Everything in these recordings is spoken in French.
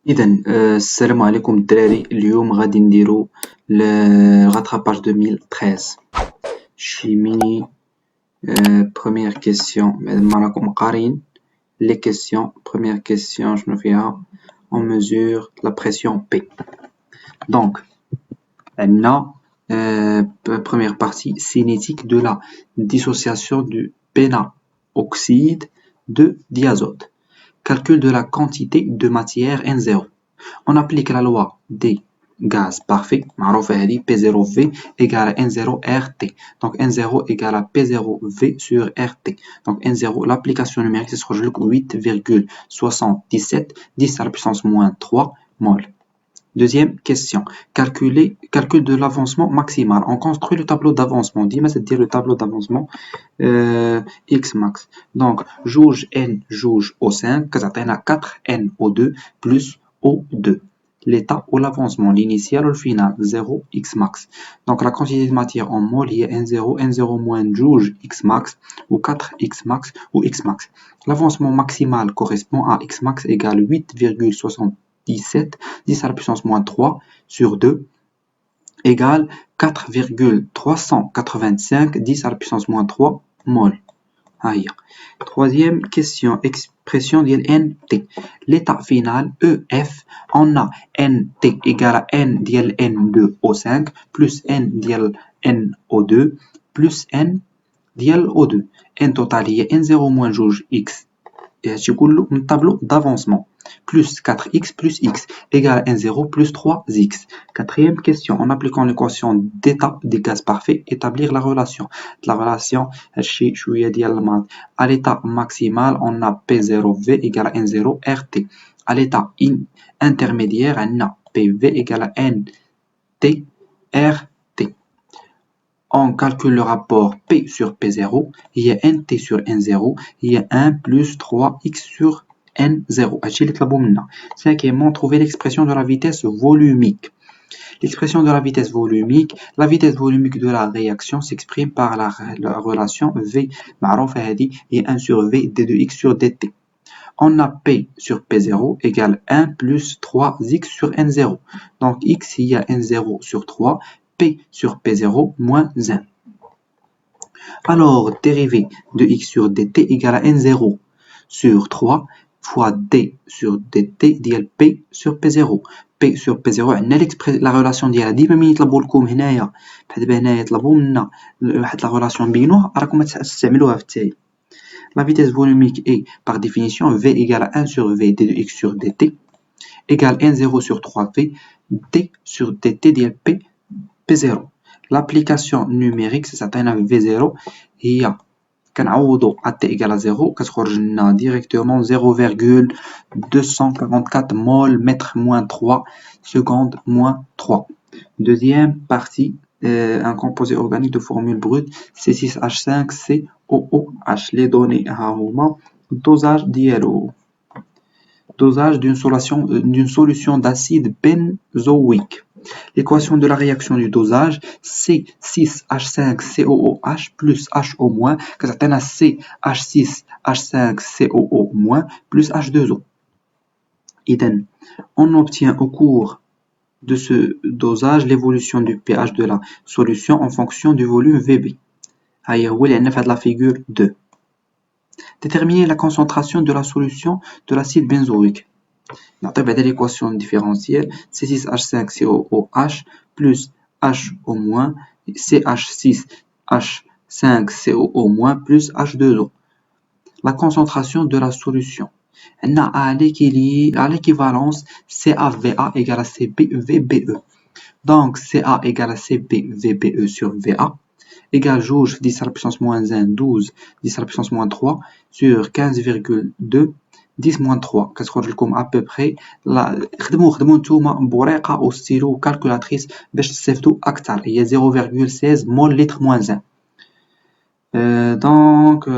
إذا السلام عليكم الدراري. اليوم غادي نديرو rattrapage 2013 شي ميني première question. ما راكم قارين les questions. Première question شنو فيها؟ on mesure la pression P. donc عندنا première partie cinétique de la dissociation du pénoxyde de diazote. Calcul de la quantité de matière N0. On applique la loi des gaz parfaits, معروفة هذه P0V égale à N0 RT. Donc N0 égale à P0V sur RT. Donc N0, l'application numérique, c'est 8,77 10 à la puissance moins 3 mol. Deuxième question. Calcul de l'avancement maximal. On construit le tableau d'avancement. Dis-moi, c'est-à-dire le tableau d'avancement X max. Donc, jauge N, jauge O5, كتعطينا 4N O2 plus O2. L'état ou l'avancement, l'initial ou le final, 0 X max. Donc, la quantité de matière en mol est N0, N0 moins jauge X max, ou 4 X max, ou X max. L'avancement maximal correspond à X max égale 8,77 10 à la puissance moins 3 sur 2 égale 4,385 10 à la puissance moins 3 mol. Troisième question, expression de NT. L'état final EF, on a NT égale à N dial N2O5 plus N dial NO2 plus N dial O2. N total est N0 moins jauge X. Et c'est un tableau d'avancement. Plus 4x plus x égale à N0 plus 3x. Quatrième question, en appliquant l'équation d'état des gaz parfaits, établir la relation. La relation, à l'état maximal, on a P0V égale à N0 RT. À l'état intermédiaire, on a PV égale à NT RT. On calcule le rapport P sur P0, il y a NT sur N0, il y a 1 plus 3x sur N0. Cinquièmement, trouver l'expression de la vitesse volumique. L'expression de la vitesse volumique de la réaction s'exprime par la relation V et 1 sur V d2x sur dt. On a P sur P0 égale 1 plus 3x sur N0. Donc x, il y a N0 sur 3, P sur P0 moins 1. Alors, dérivée de x sur dt égale à N0 sur 3 fois d sur dt ديال P sur P0. P sur P0 عندنا la relation ديالها ديما ملي يطلبوا لكم هنايا بحال دابا هنايا يطلبوا منا واحد لا relation نبينوها راكم ما تستعملوها في التالي. La vitesse volumique est par définition V égale à 1 sur V d de x sur dt égale N0 sur 3V d sur dt ديال P0. L'application numérique c'est V0 هي كنعوضو à t égale à 0 كتخرج لنا directement 0,244 mol mètre moins 3 seconde moins 3. Deuxième partie, un composé organique de formule brute C6H5COOH. Les données ها هما dosage ديالو. Dosage d'une solution d'acide benzoïque. L'équation de la réaction du dosage C6H5COOH plus HO- كتعطينا CH6H5COO- plus H2O. إذن on obtient au cours de ce dosage l'évolution du pH de la solution en fonction du volume VB. هو اللي عندنا في هاد la figure 2. Déterminer la concentration de la solution de l'acide benzoïque. نعطي بعدا l'équation différentielle C6H5COOH plus HO- CH6H5COO- plus H2O. La concentration de la solution. À l'équivalence CAVA égale à CBVBE. Donc CA égale à CBVBE sur VA égale jauge 10 à la puissance moins 1, 12, 10 à la puissance moins 3 sur 15,2, 10 moins 3. كتخرج لكم à peu près خدموا نتوما بورقة أو ستيلو وكالكولاتريس باش تستافدوا أكثر. هي 0,16 mol litre moins 1. Donc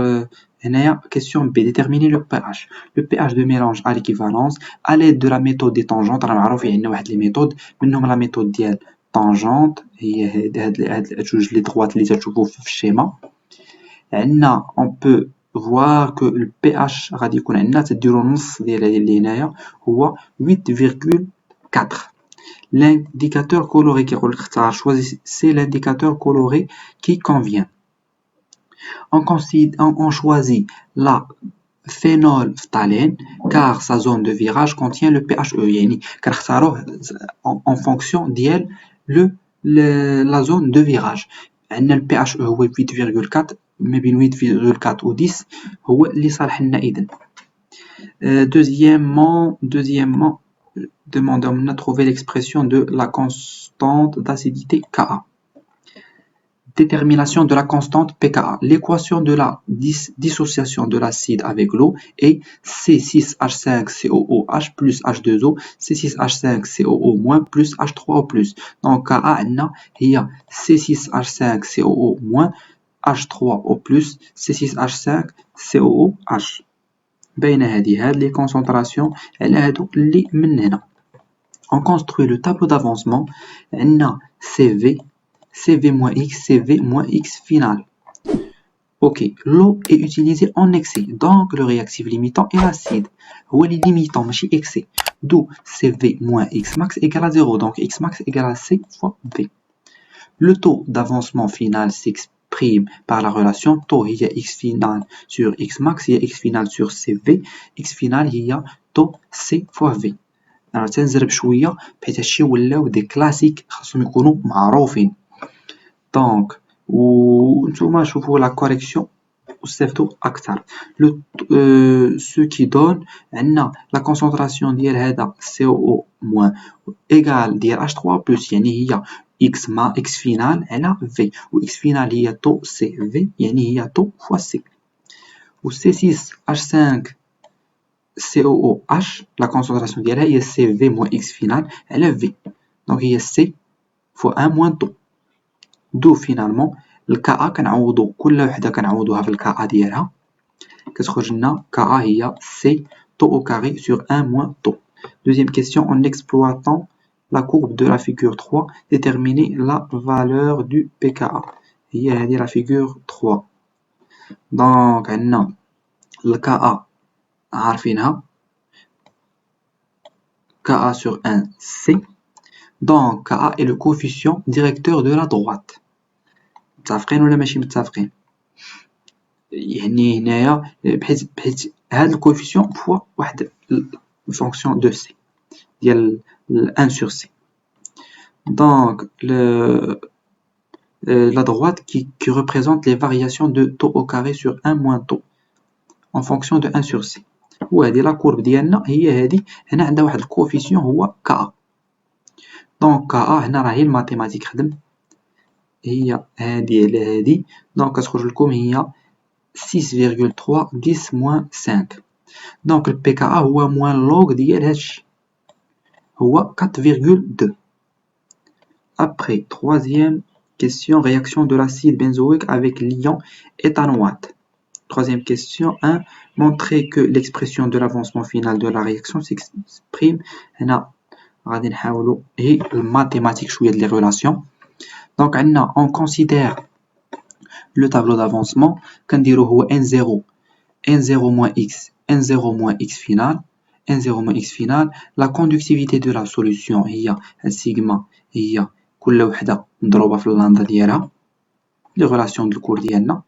هنايا question B, déterminer le pH. Le pH de mélange à l'équivalence à l'aide de la méthode des tangentes. راه معروفين عندنا واحد لي ميثود منهم لا ميثود ديال tangente هي هاد جوج لي droites اللي تشوفوا في الشيما. عندنا on peut voir que le pH غادي يكون عندنا تديرو النص ديال هذه اللي هنايا هو 8,4. L'indicateur coloré qui choisissez l'indicateur coloré qui convient. On choisit la phénolphtalène car sa zone de virage contient le pHe. يعني كنختاروه en fonction ديال la zone de virage. عندنا le pHe هو 8,4 ما بين 8,4 و 10 هو اللي صالح لنا إذن. Deuxièmement, demandons à trouver l'expression de la constante d'acidité Ka. Détermination de la constante pKa. L'équation de la dissociation de l'acide avec l'eau est C6H5COOH plus H2O, C6H5COO- plus H3O+. Donc Ka هي C6H5COO- H3O+, C6H5COOH. بين هذه les concentrations على هادو اللي من هنا. On construit le tableau d'avancement. عندنا CV moins X, CV moins X final. Ok, l'eau est utilisée en excès, donc le réactif limitant est l'acide. Ou est limitant, mais excès. D'où CV moins X max égale à 0, donc X max égale à C fois V. Le taux d'avancement final s'exprime par la relation taux il y a X final sur X max, il y a X final sur CV, X final il y a taux C fois V. Alors تنزرب شوية بحيث هادشي ولاو دي كلاسيك خاصهم يكونوا معروفين. دونك وانتوما شوفوا لا كوريكسيون واستافدوا اكثر. سو كي دون عندنا لا كونسونطراسيون ديال هذا CO موان ايغال ديال H3+ يعني هي X ما X فينال على V و X فينال هي تو سي في يعني هي تو فوا سي و C6H5 COOH la concentration ديالها هي CV moins X final على V donc هي C fois 1 moins τ. دو فينالمون الكا كنعوضو كل وحده كنعوضوها في الكا ديالها كتخرج لنا كا هي سي τ au carré sur 1 moins τ. Deuxième question, en exploitant la courbe de la figure 3, déterminer la valeur du pKa. هي هذه la figure 3. donc عندنا الكا عارفينها Ka sur 1 C. Donc Ka est le coefficient directeur de la droite. متفقين ولا ماشي متفقين؟ يعني هنايا بحيث هذا الكوفيسيون فوا واحد الفونكسيون دو سي ديال 1 sur C. Donc la droite qui représente les variations de taux au carré sur 1 moins taux en fonction de 1 sur C. وهذه لا كورب ديالنا هي هذه هنا عندها واحد الكوفيسيون هو كا. دونك كا هنا راهي الماتيماتيك خدم هي هذه على هذه دونك كتخرج لكم هي 6,3 10 moins 5. دونك البي كا هو موان لوغ ديال هادشي هو 4,2. Après, troisième question, réaction de l'acide benzoïque avec l'ion éthanoate. Troisième question 1. Montrer que l'expression de l'avancement final de la réaction s'exprime. هنا غادي نحاولوا هي الماتيماتيك شويه ديال لي ريلاسيون. دونك عندنا on considère le tableau d'avancement كنديرو هو n0 moins x n0 moins x final n0 moins x final. La conductivité de la solution هي السيغما هي كل وحده مضروبه في اللاندا ديالها لي ريلاسيون ديال الكور ديالنا.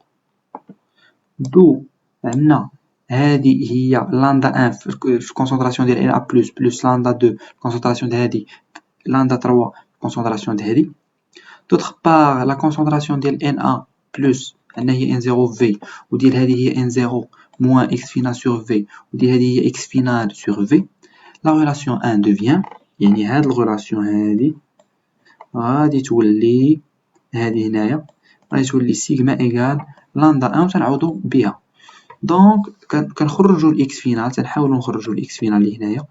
دو عندنا هذه هي لاندا 1 في الكونسونطراسيون ديال ان بلس بلس لاندا 2 الكونسونطراسيون ديال هذه لاندا 3 الكونسونطراسيون ديال هذه. دوطخ بار لا كونسونطراسيون ديال ان ا بلس عندنا هي ان 0 في وديال هذه هي ان 0 موان اكس فينال سور في وديال هذه هي اكس فينال سور في. لا ريلاسيون 1 دوفيان يعني هاد الريلاسيون هذه غادي تولي هذه هنايا غادي تولي سيغما ايغال لاندا 1 وتنعوضو بها. دونك كنخرجوا الاكس فينال تنحاولوا نخرجوا الاكس فينال اللي هنايا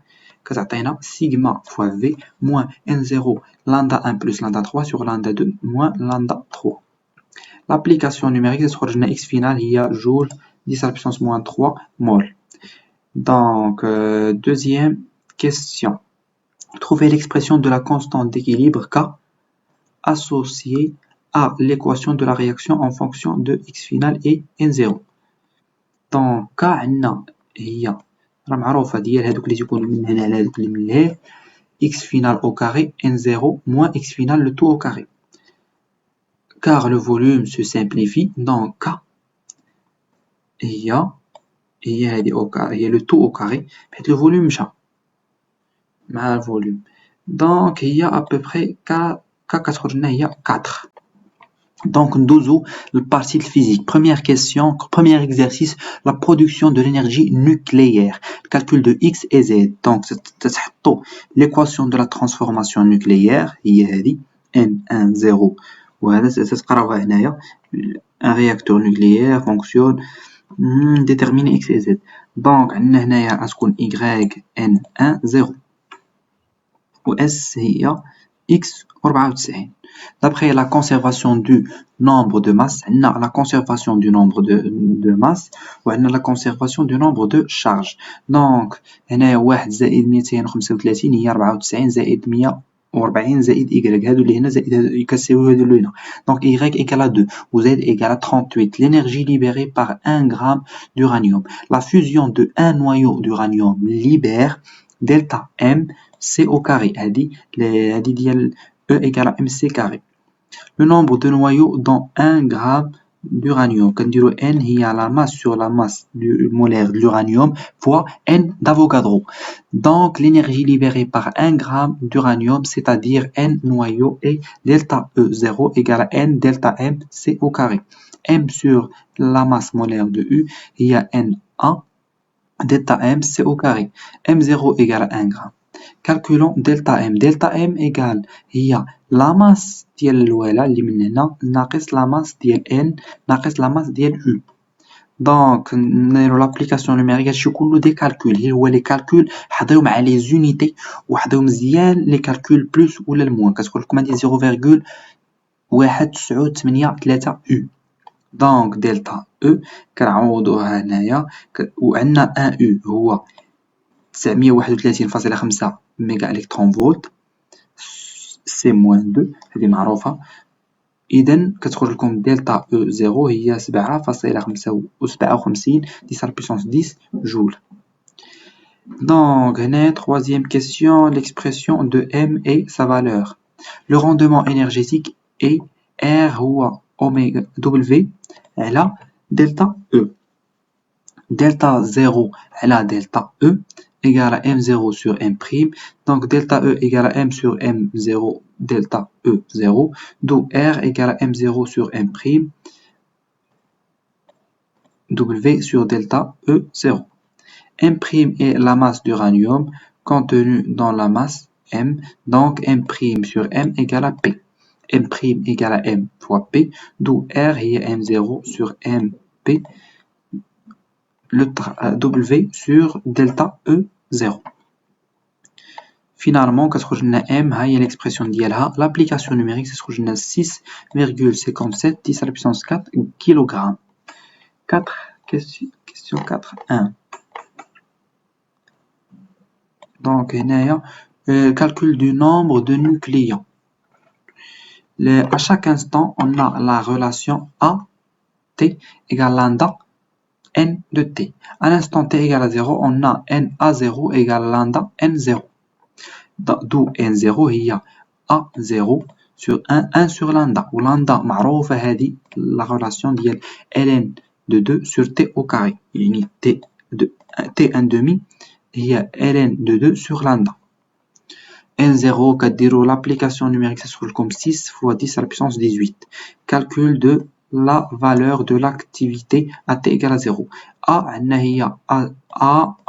كتعطينا سيغما فوا في موان ان 0 لاندا 1 بلس لاندا 3 sur لاندا 2 موان لاندا 3. لابليكاسيون نيميريك تخرج لنا اكس فينال هي جول 10 على puissance moins 3 مول. دونك deuxième question, trouver l'expression de la constante d'équilibre K associée à l'équation de la réaction en fonction de x final et n0. دونك ك عندنا هي راه معروفة ديال هادوك اللي تيكونوا من هنا على هادوك اللي من لهيه x final au carré n0 moins x final le tout au carré. Car le volume se simplifie, donc K هي au carré, هي le tout au carré, حيت le volume مشى مع الفوليوم. Donc هي à peu près K كتخرج لنا هي 4. Donc ندوزو للبارتي الفيزيك. Première question, premier exercice, la production de l'énergie nucléaire. Calcul de x et z. Donc تتحطوا l'équation de la transformation nucléaire هي هذه N1 0 وهذا تتقراوها هنايا. Un réacteur nucléaire fonctionne déterminer x et z. Donc عندنا هنايا غتكون y N1 0 و s هي x 94. D'après la conservation du nombre de masse, on a la conservation du nombre de masse ou on a la conservation du nombre de charges. Donc, on a 1 زائد 235 هي 94 زائد 140 زائد y. هادو اللي هنا زائد يكساويو هادو اللي هنا. Donc, y égale à 2 ou z égale à 38. L'énergie libérée par 1 gramme d'uranium. La fusion de un noyau d'uranium libère delta M C au carré. هادي ديال E égale à mc carré. Le nombre de noyaux dans 1 gramme d'uranium. Quand on dit N, il y a la masse sur la masse molaire de l'uranium fois N d'Avogadro. Donc l'énergie libérée par 1 gramme d'uranium, c'est-à-dire N noyaux, et delta E0 égale à N delta M C au carré. M sur la masse molaire de U, il y a Na delta M C au carré. M0 égale à 1 gramme. Calculons delta M. Delta M égale هي la masse ديال الوالة اللي من هنا ناقص la masse ديال N ناقص la masse ديال U. دونك نديرو لابليكاسيون نيميريك. هادشي كله دي كالكول. هو لي كالكول حضرو مع لي زونيتي وحضرو مزيان لي كالكول بلوس ولا الموان. كتقول لكم هادي 0.1983 U. دونك دلتا E كنعوضوها هنايا وعندنا 1 U هو 931.5 ميجا الكترون فولت سي موان 2 هذه معروفه. اذا كتخرج لكم دلتا او 0 هي 7.57 10 puissance 10 جول. Donc هنا troisième question, l'expression de M et sa valeur. Le rendement énergétique est R هو oméga W على delta E. Delta 0 على delta E égale à M0 sur M'. Donc delta E égale à M sur M0 delta E0, d'où R égale à M0 sur M', W sur delta E0. M' est la masse d'uranium contenue dans la masse M, donc M' sur M égale à P. M' égale à M fois P, d'où R est M0 sur MP, le W sur delta E0. Finalement, كتخرج لنا M هي l'expression ديالها. L'application numérique كتخرج لنا 6,57 10 à la puissance 4 kg. 4 question 4.1. Donc هنايا calcul du nombre de nucléons. À chaque instant, on a la relation A T égale lambda N de T. À l'instant T égale à 0, on a NA0 égale lambda N0. D'où N0 هي A0 sur 1 sur lambda. Ou lambda معروفة هذه la relation ديال ln de 2 sur T au carré. يعني T1 demi هي ln de 2 sur lambda. N0 كديروا l'application numérique تدخل لكم 6 fois 10 à la puissance 18. Calcul de la valeur de l'activité à t égale à 0. A عندنا هي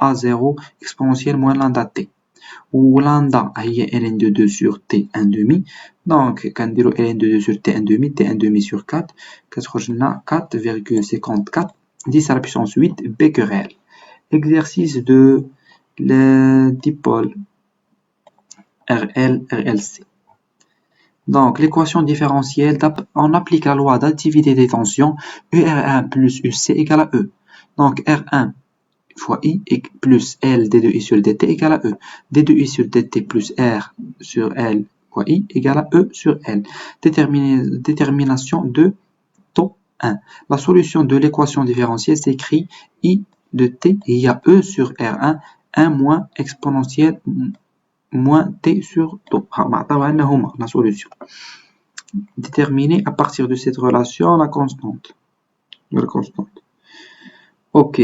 A0 exponentielle moins lambda t. Ou lambda هي ln de 2 sur t1 demi. Donc كنديروا ln de 2 sur t1 demi, t1 demi sur 4 كتخرج لنا 4,54 10 à la puissance 8 becquerel. Exercice de le dipôle RLC. Donc l'équation différentielle, on applique la loi d'activité des tensions ER1 plus UC égale à E. Donc R1 fois I plus L d2I sur dt égale à E. d2I sur dt plus R sur L fois I égale à E sur L. Détermination de taux 1. La solution de l'équation différentielle s'écrit I de t, il y a E sur R1, 1 moins exponentielle moins t sur τ. La solution. Déterminer à partir de cette relation la constante. Ok.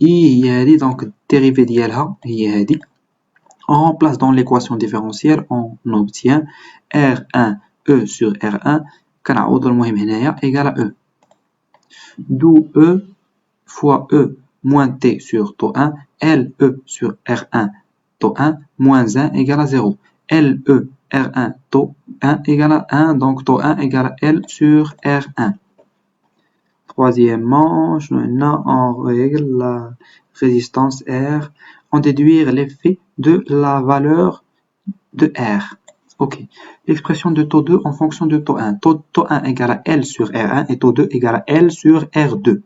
I donc dérivée d'ILH, on remplace dans l'équation différentielle, on obtient R1 E sur R1 égale à E. D'où E fois E moins T sur τ1, LE sur R1 τ1 moins 1 égale à 0. LE R1 τ1 égale à 1, donc τ1 égale à L sur R1. Troisièmement, on règle la résistance R, on déduire l'effet de la valeur de R. Ok. L'expression de taux 2 en fonction de taux 1. Taux 1 égale à L sur R1 et taux 2 égale à L sur R2.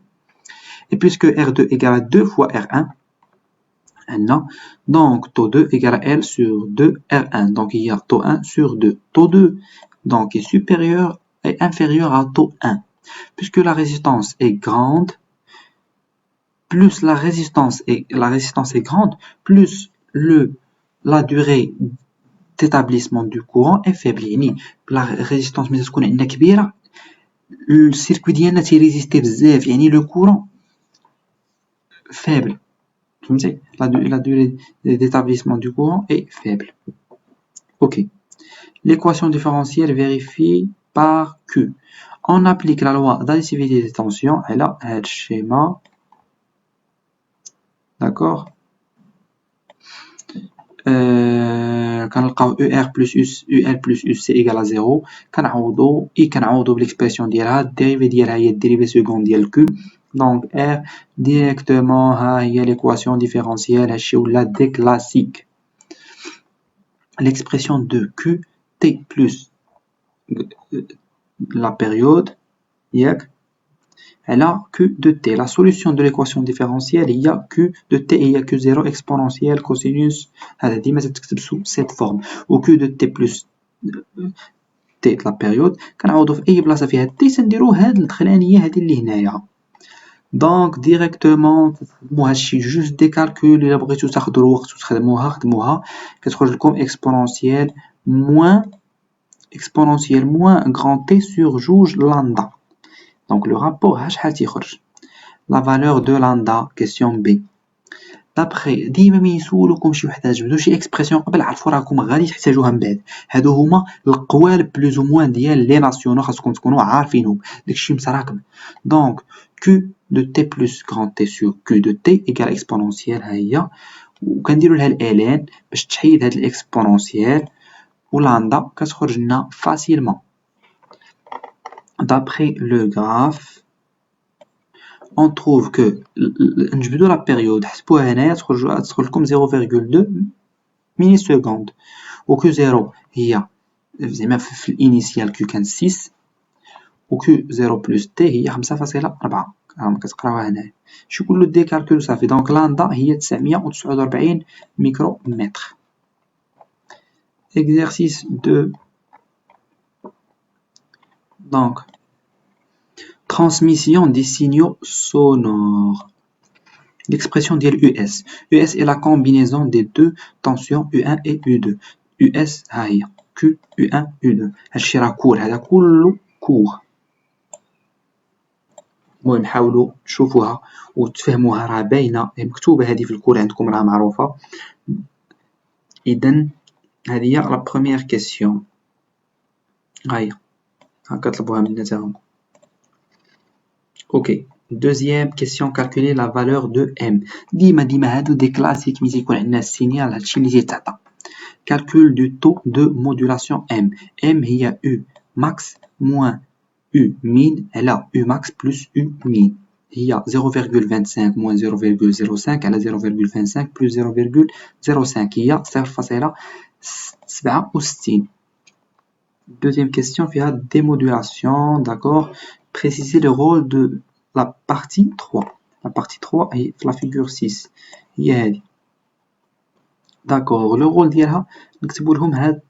Et puisque R2 égale à 2 fois R1, donc taux 2 égale à L sur 2 R1. Donc il y a taux 1 sur 2. Taux 2 donc, est supérieur et inférieur à taux 1. Puisque la résistance est grande, plus la résistance est grande, plus la durée d'établissement du courant est faible. La résistance ملي تكون عندنا كبيرة السيركوي ديالنا تيريزيستي بزاف le courant faible. La durée d'établissement du courant est faible. Ok. L'équation différentielle vérifie par Q. On applique la loi d'additivité des tensions. Elle a un schéma. D'accord. كنلقاو UR plus UL plus UC égale à 0. كنعوضو بالexpression ديالها. الديريفي ديالها هي الديريفي سكوند ديال Q. Donc R directement ها هي l'équation différentielle. هادشي ولا دي classique. L'expression de Q T plus la période, elle a Q de T. La solution de l'équation différentielle, il y a Q de T et il y a Q0 exponentielle cosinus. Elle dit, mais c'est sous cette forme. Ou Q de T plus T de la période. كنعوضو في أي بلاصة فيها T سنديرو هاد الدخلانية هادي اللي هنايا. Donc directement تخدمو هادشي جوج دي كالكول. إلا بغيتو تاخدو الوقت وتخدموها خدموها. كتخرج لكم exponentielle moins grand T sur جوج lambda. Donc le rapport شحال تيخرج. La valeur de lambda, question B. D'après ديما ملي يسولوكم شي وحده جبدوا شي اكسبرسيون قبل عرفوا راكم غادي تحتاجوها من بعد. هادو هما القوالب بلوز او موان ديال لي ناسيونال خاصكم تكونوا عارفينهم. داكشي متراكم. Donc Q de T plus grand T sur Q de T égale exponentielle ها هي. وكنديروا لها الالين باش تحيد هاد الاكسبونونسيال. Ou lambda كتخرج لنا facilement. D'après le graphe, on trouve que نجبدو la période حسبوها هنايا تخرج لكم 0,2 millisecondes. و Q0 هي زعما في الانيسيال Q كان 6 و Q0 plus T هي 5.4. راهم كتقراوها هنايا. شي كله دي كالكول صافي. دونك لامدا هي 949 ميكرومتر. Exercice 2. Donc, transmission des signaux sonores. L'expression de US. US est la combinaison des deux tensions U1 et U2. US هي Q U1 U2. هادشي راه كور. هذا كله كور. المهم حاولوا تشوفوها وتفهموها. راه باينه مكتوبه هذه في الكور عندكم راه معروفه. اذا هذه هي لا بروميير كيسيون. هاهي كطلبوها منا حتى هما. Ok. Deuxième question, calculer la valeur de M. ديما هادو دي كلاسيك ملي تيكون عندنا السينيال هادشي اللي تيتعطى. Calcul du taux de modulation M. M هي U max moins U min على U max plus U min. هي 0,25 moins 0,05 على 0,25 plus 0,05 هي 0,67. Deuxième question فيها démodulation, d'accord. Préciser le rôle de la partie 3. La partie 3 est la figure 6. هي هذه. D'accord. Le rôle ديالها نكتبوا لهم هاد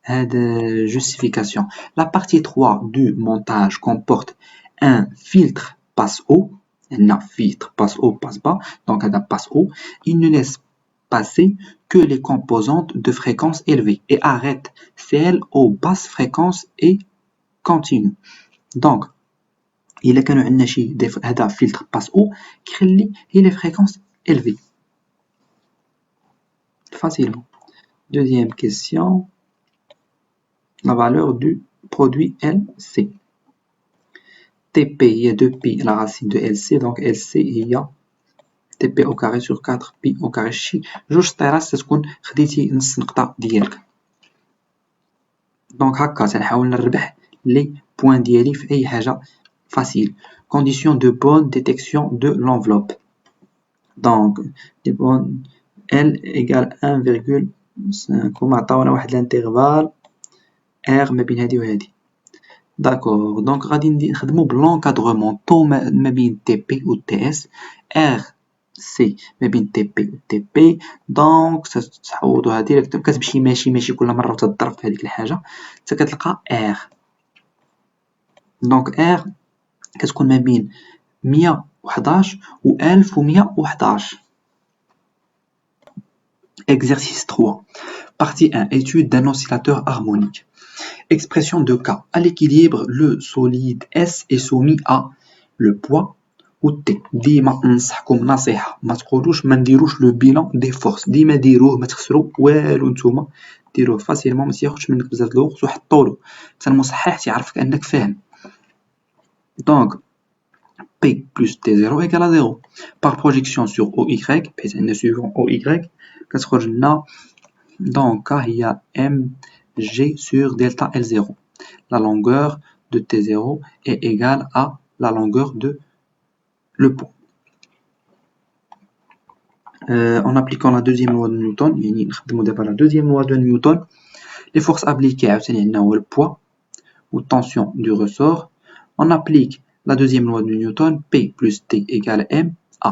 justification. La partie 3 du montage comporte un filtre passe-haut, un filtre passe-haut, passe-bas, donc un passe-haut. Il ne laisse passer que les composantes de fréquence élevée et arrête celles aux basses fréquences et continue. Donc, il a كانوا عندنا شي هذا filtre passe-haut كيخلي هي les fréquences élevées. Facilement. Deuxième question. La valeur du produit LC. TP, il y a 2pi, la racine de LC, donc LC, il y a TP au carré sur 4pi au carré. شي جوج سطيرات تكون خديتي نص نقطة ديالك. دونك هكا تنحاول نربح لي بوان ديالي في أي حاجة facile. Condition de bonne détection de l'enveloppe. Donc, L égale 1,5 وما عطاونا واحد الانترفال R ما بين هادي وهادي. داكوغ دونك غادي نخدمو بلونكادغمون طو ما بين تي بي و تي اس ار سي ما بين تي بي و تي بي. دونك تحوضوها ديريكت كتمشي ماشي كل مره تضرب في هذيك الحاجه حتى كتلقى ار. دونك ار كتكون ما بين 111 و 1111. Exercice 3. Partie 1. Étude d'un oscillateur harmonique. Expression de cas. À l'équilibre, le solide S est soumis à le poids ou T. ديما ننصحكم نصيحة ما تقولوش ما نديروش لو بيلان دي فورس. ديما ديروه ما تخسروا والو نتوما ديروه فاسيلمون ما تياخذش منك بزاف د الوقت وحطولو حتى المصحح تيعرفك انك فاهم. دونك P plus T0 égale à 0 par projection sur OY بحيث عندنا suivant OY كتخرج لنا دونك هي mg sur delta L0. La longueur de T0 est égale à la longueur de le point. En appliquant la deuxième loi de Newton, la deuxième loi de Newton, les forces appliquées le poids ou tension du ressort. On applique la deuxième loi de Newton, P plus T égale M A.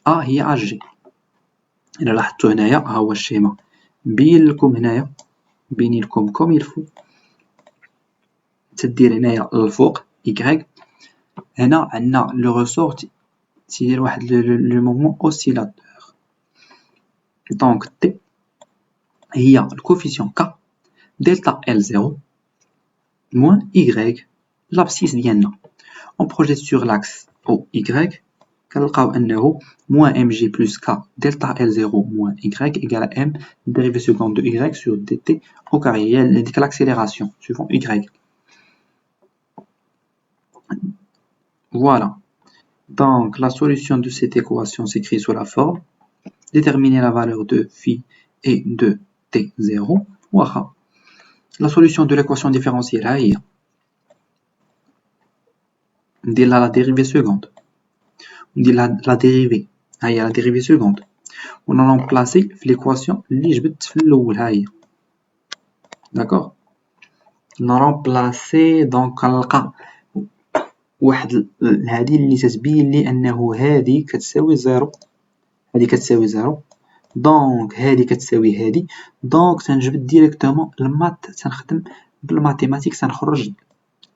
A هي AG. إلا لاحظتوا هنايا ها هو الشيما مبين لكم هنايا بيني لكم كوم يلفو. تدير هنايا الفوق Y. هنا عندنا لو ريسور تيدير واحد لو موفمون اوسيلاتور. دونك تي هي الكوفيسيون ك دلتا L0 موان Y لابسيس ديالنا. اون بروجيت سور لاكس او Y كنلقاو انه موان mg plus k delta L0 moins y égale à m dérivée seconde de y sur dt au carré. Il indique l'accélération suivant y. Voilà. Donc la solution de cette équation s'écrit sous la forme déterminer la valeur de phi et de t0. Voilà. La solution de l'équation différentielle هي ندير la dérivée seconde. ندير la dérivée ها هي la dérivée seconde ونرمبلاسي في ليكواسيون اللي جبت في الاول ها هي. داكوغ نرمبلاسي دونك كنلقى واحد هادي اللي تتبين لي انه هادي كتساوي زيرو هادي كتساوي زيرو دونك هادي كتساوي هادي. دونك تنجبد ديريكتومون المات تنخدم بالماتيماتيك تنخرج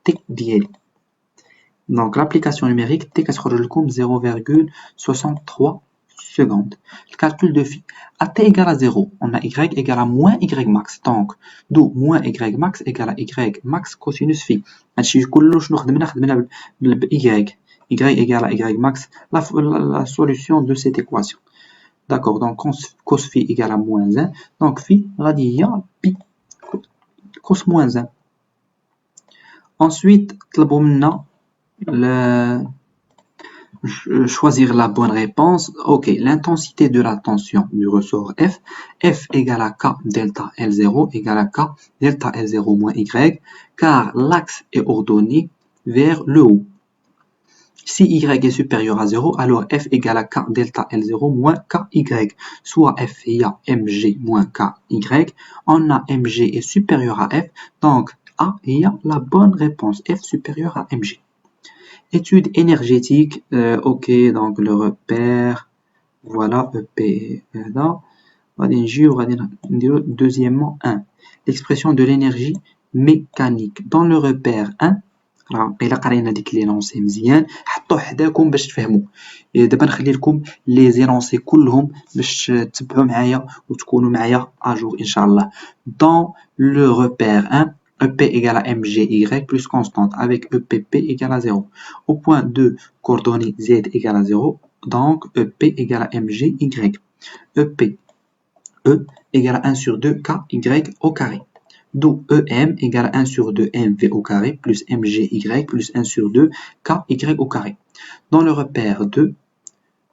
تي ديالي. Donc l'application numérique T كتخرج لكم 0,63 secondes. Le calcul de phi à T égale à 0 on a Y égale à moins Y max. Donc d'où moins Y max égale à Y max cosinus phi. هادشي كله شنو خدمنا ب Y. Y égale à Y max la solution de cette équation. D'accord, donc cos phi égale à moins 1. Donc phi غادي هي pi cos moins 1. Ensuite طلبوا منا choisir la bonne réponse. Ok, l'intensité de la tension du ressort F. F égale à K delta L0 égale à K delta L0 moins Y, car l'axe est ordonné vers le haut. Si Y est supérieur à 0, alors F égale à K delta L0 moins KY. Soit F il y a Mg moins KY. On a Mg est supérieur à F, donc A il y a la bonne réponse. F supérieur à Mg. Étude énergétique, ok, donc le repère, voilà, EP là, on va dire deuxièmement 1. l'expression de l'énergie mécanique dans le repère 1. راه إلا قرينا ديك لي لونسي مزيان حطوه حداكم باش تفهموا. دابا نخلي لكم لي زيرونسي كلهم باش تتبعوا معايا وتكونوا معايا اجور ان شاء الله. Dans le repère 1, EP égale à MGY plus constante avec EPP égale à 0. Au point 2, coordonnées Z égale à 0, donc EP égale à MGY. EP E égale à 1 sur 2 KY au carré. D'où EM égale à 1 sur 2 MV au carré plus MGY plus 1 sur 2 KY au carré. Dans le repère 2,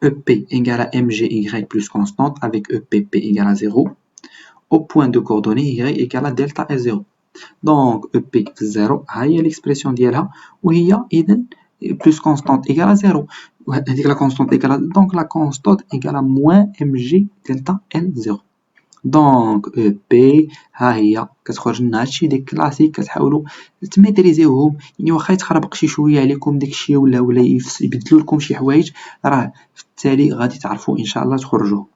EP égale à MGY plus constante avec EPP égale à 0. Au point de coordonnées Y égale à delta L0. Donc EP 0 هي l'expression ديالها وهي إذن plus constante égale à 0. هذيك la constante égale à, donc la constante égale à moins MG delta L0. دونك او بي ها هي كتخرج لنا هادشي ديك كلاسيك كتحاولوا تميتريزيوهم، يعني واخا يتخربق شي شويه عليكم داكشي ولا يبدلوا لكم شي حوايج راه في التالي غادي تعرفوا ان شاء الله تخرجوه.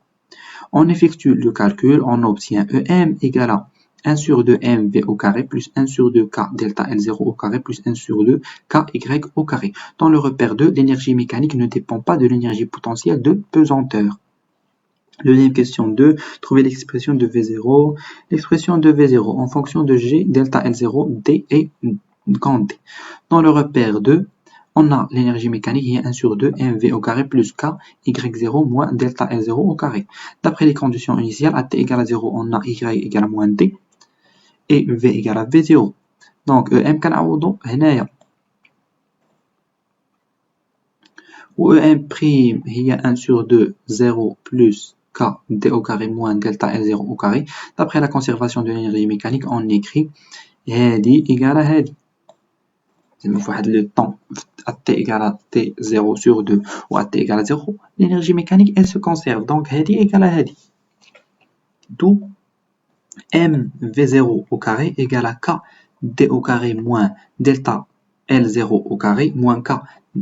On effectue le calcul, on obtient EM égale à 1 sur 2 MV au carré plus 1 sur 2 K delta L0 au carré plus 1 sur 2 KY au carré. Dans le repère 2, l'énergie mécanique ne dépend pas de l'énergie potentielle de pesanteur. Deuxième question 2, trouver l'expression de V0. L'expression de V0 en fonction de G, delta L0, D et grand D. Dans le repère 2, on a l'énergie mécanique qui est 1 sur 2 MV au carré plus K, Y0 moins delta L0 au carré. D'après les conditions initiales, à T égale à 0, on a Y égale à moins D et V égale à V0. Donc, EM كنعوضو هنايا. و EM' هي 1 sur 2, 0 plus K D au carré moins delta L0 au carré. D'après la conservation de l'énergie mécanique, on écrit هادي égale à هادي. زعما فواحد لو طون à T égale à T0 sur 2 ou à T égale à 0, l'énergie mécanique elle se conserve. Donc هادي égale à هادي. D'où MV0 au carré égale à K D au carré moins delta L0 au carré moins K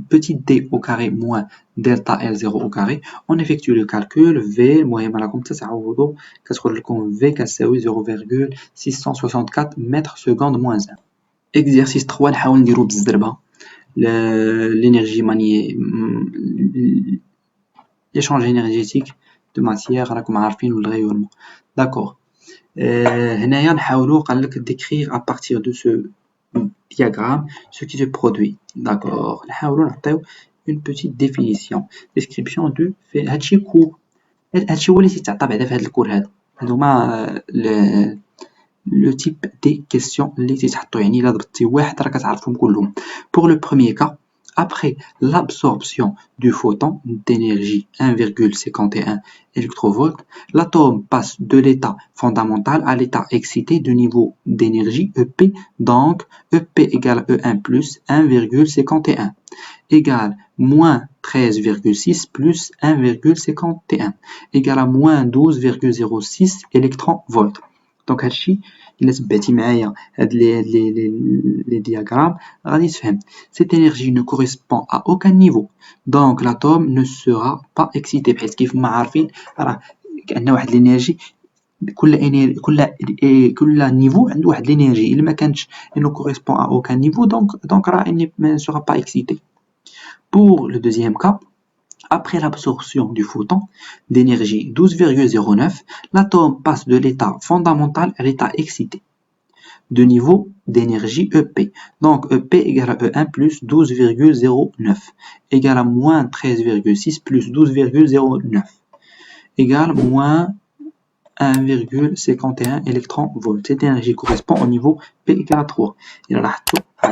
petit d au carré moins delta L0 au carré. On effectue le calcul. V المهم راكم تتعوضوا كتخرج لكم V كتساوي 0,664 mètres secondes moins 1. Exercice 3 نحاول نديرو بالزربة. L'énergie l'échange énergétique de matière راكم عارفين والرayonnement. D'accord. هنايا نحاولوا قالك décrire à partir de ce diagramme ce qui se produit. D'accord. نحاولوا نعطيو une petite définition. Description du fait. هادشي كور. هادشي هو اللي تيتعطى بعدا في هاد الكور هذا. هادوما le type des questions اللي تيتحطوا، يعني الا ضربتي واحد راه كتعرفهم كلهم. Pour le premier cas, après l'absorption du photon d'énergie 1,51 électrovolts, l'atome passe de l'état fondamental à l'état excité de niveau d'énergie EP, donc EP égale E1 plus 1,51 égale moins 13,6 plus 1,51 égale à moins 12,06 électronvolts. Donc هادشي إلا تبعتي معايا هاد les diagrammes غادي تفهم. Cette énergie ne correspond à aucun niveau, donc l'atome ne sera pas excité. بحيث كيف ما عارفين راه عندنا واحد الانرجي كل نيفو عنده واحد الانرجي، الا ما كانتش ne correspond à aucun niveau donc راه ne sera pas excité. Pour le deuxième cas, après l'absorption du photon d'énergie 12,09, l'atome passe de l'état fondamental à l'état excité de niveau d'énergie EP. Donc EP égale à E1 plus 12,09 égale à moins 13,6 plus 12,09 égale moins 1,51 électronvolts. Cette énergie correspond au niveau P égale à 3. Il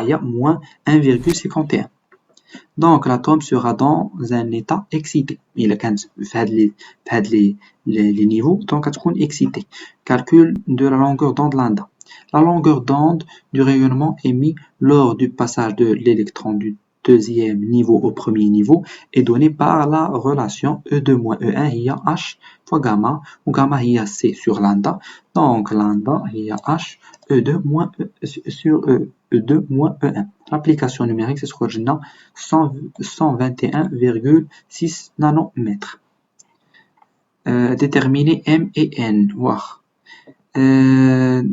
y a moins 1,51. Donc l'atome sera dans un état excité. Il a les niveaux, donc تكون excité. Calcul de la longueur d'onde lambda. La longueur d'onde du rayonnement émis lors du passage de l'électron du deuxième niveau au premier niveau est donnée par la relation E2 moins E1 هي H fois gamma, ou gamma هي C sur lambda. Donc lambda هي H E2 moins sur E2 moins E1. L'application numérique c'est تخرج لنا 121,6 nanomètres. Déterminer M et N. Wow. euh,